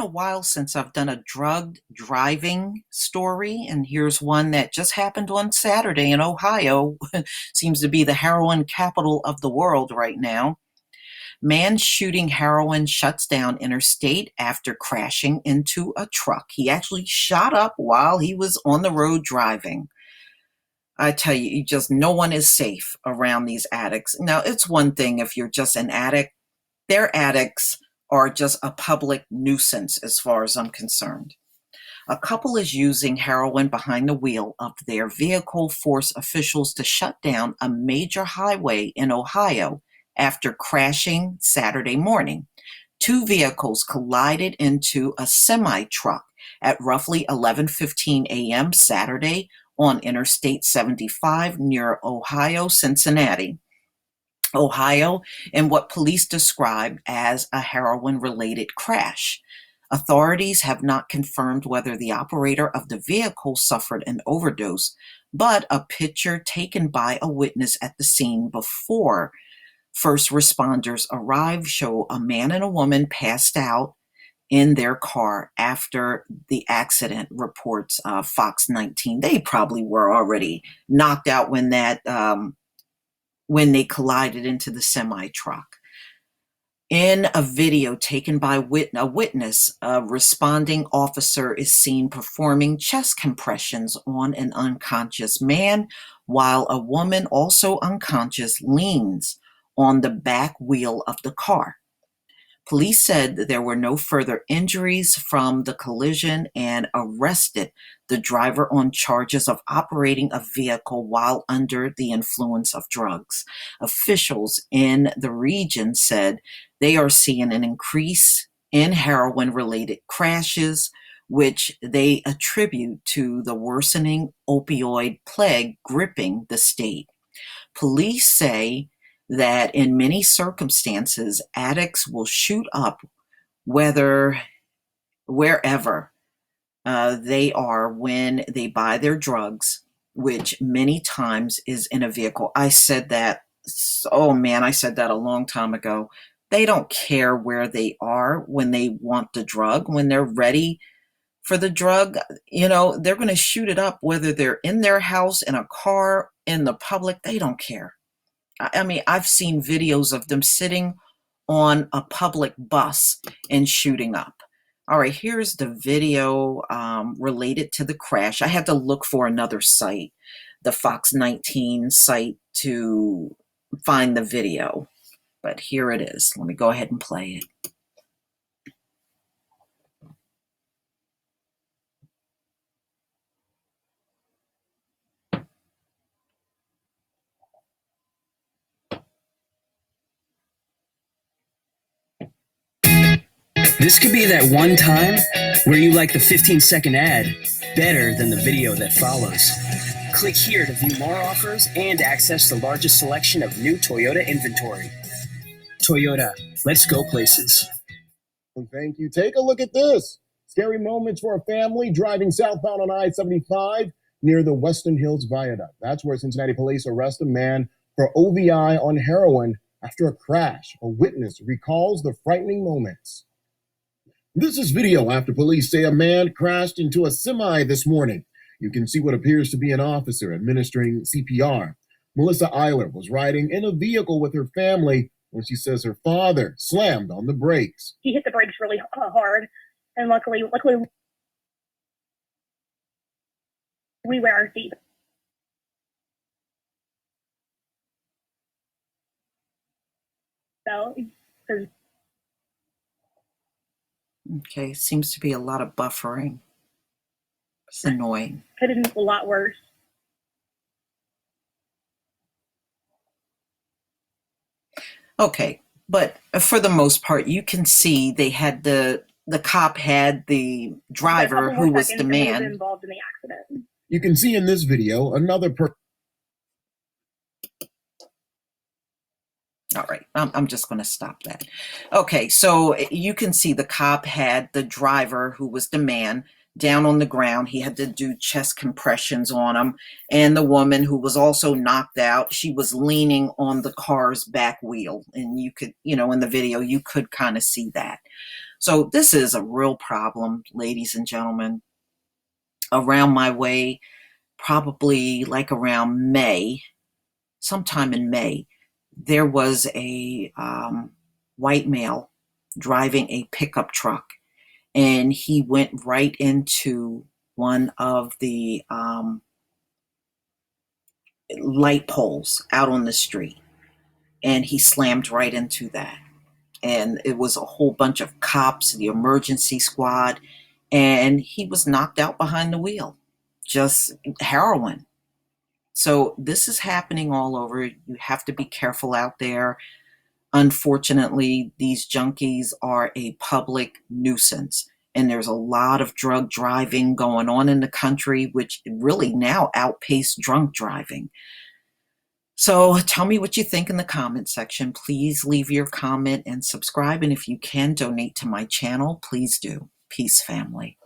been a while since I've done a drugged driving story, and here's one that just happened on Saturday in Ohio. Seems to be the heroin capital of the world right now. Man shooting heroin shuts down interstate after crashing into a truck. He actually shot up while he was on the road driving. I tell you, no one is safe around these addicts. Now, it's one thing if you're just an addict. Their addicts are just a public nuisance as far as I'm concerned. A couple is using heroin behind the wheel of their vehicle force officials to shut down a major highway in Ohio after crashing Saturday morning. Two vehicles collided into a semi-truck at roughly 11:15 a.m. Saturday on Interstate 75 near Ohio, Cincinnati, Ohio, in what police described as a heroin-related crash. Authorities have not confirmed whether the operator of the vehicle suffered an overdose, but a picture taken by a witness at the scene before first responders arrived show a man and a woman passed out in their car after the accident, reports Fox 19. They probably were already knocked out when they collided into the semi-truck. In a video taken by a witness, a responding officer is seen performing chest compressions on an unconscious man, while a woman, also unconscious, leans on the back wheel of the car. Police said that there were no further injuries from the collision and arrested the driver on charges of operating a vehicle while under the influence of drugs. Officials in the region said they are seeing an increase in heroin-related crashes, which they attribute to the worsening opioid plague gripping the state. Police say that in many circumstances, addicts will shoot up wherever they are when they buy their drugs, which many times is in a vehicle. I said that a long time ago. They don't care where they are when they want the drug. When they're ready for the drug, they're going to shoot it up, whether they're in their house, in a car, in the public. They don't care. I mean, I've seen videos of them sitting on a public bus and shooting up. All right, here's the video related to the crash. I had to look for another site, the Fox 19 site, to find the video. But here it is. Let me go ahead and play it. This could be that one time where you like the 15-second ad better than the video that follows. Click here to view more offers and access the largest selection of new Toyota inventory. Toyota, let's go places. Thank you. Take a look at this. Scary moments for a family driving southbound on I-75 near the Western Hills Viaduct. That's where Cincinnati police arrest a man for OVI on heroin after a crash. A witness recalls the frightening moments. This is video after police say a man crashed into a semi this morning. You can see what appears to be an officer administering CPR. Melissa Eiler was riding in a vehicle with her family when she says her father slammed on the brakes. He hit the brakes really hard, and luckily we wear our seat. So, because Okay, seems to be a lot of buffering. It's annoying. could have been a lot worse. Okay, but for the most part, you can see they had the cop had the driver who was the man involved in the accident. You can see in this video another person. All right, I'm just going to stop that. Okay, so you can see the cop had the driver, who was the man, down on the ground. He had to do chest compressions on him. And the woman, who was also knocked out, she was leaning on the car's back wheel. And you could, in the video, you could kind of see that. So this is a real problem, ladies and gentlemen. Around my way, probably like around May, sometime in May, there was a white male driving a pickup truck, and he went right into one of the light poles out on the street, and he slammed right into that. And it was a whole bunch of cops, the emergency squad, and he was knocked out behind the wheel. Just heroin. So this is happening all over. You have to be careful out there. Unfortunately, these junkies are a public nuisance, and there's a lot of drug driving going on in the country, which really now outpace drunk driving. So tell me what you think in the comment section. Please leave your comment and subscribe. And if you can donate to my channel, please do. Peace, family.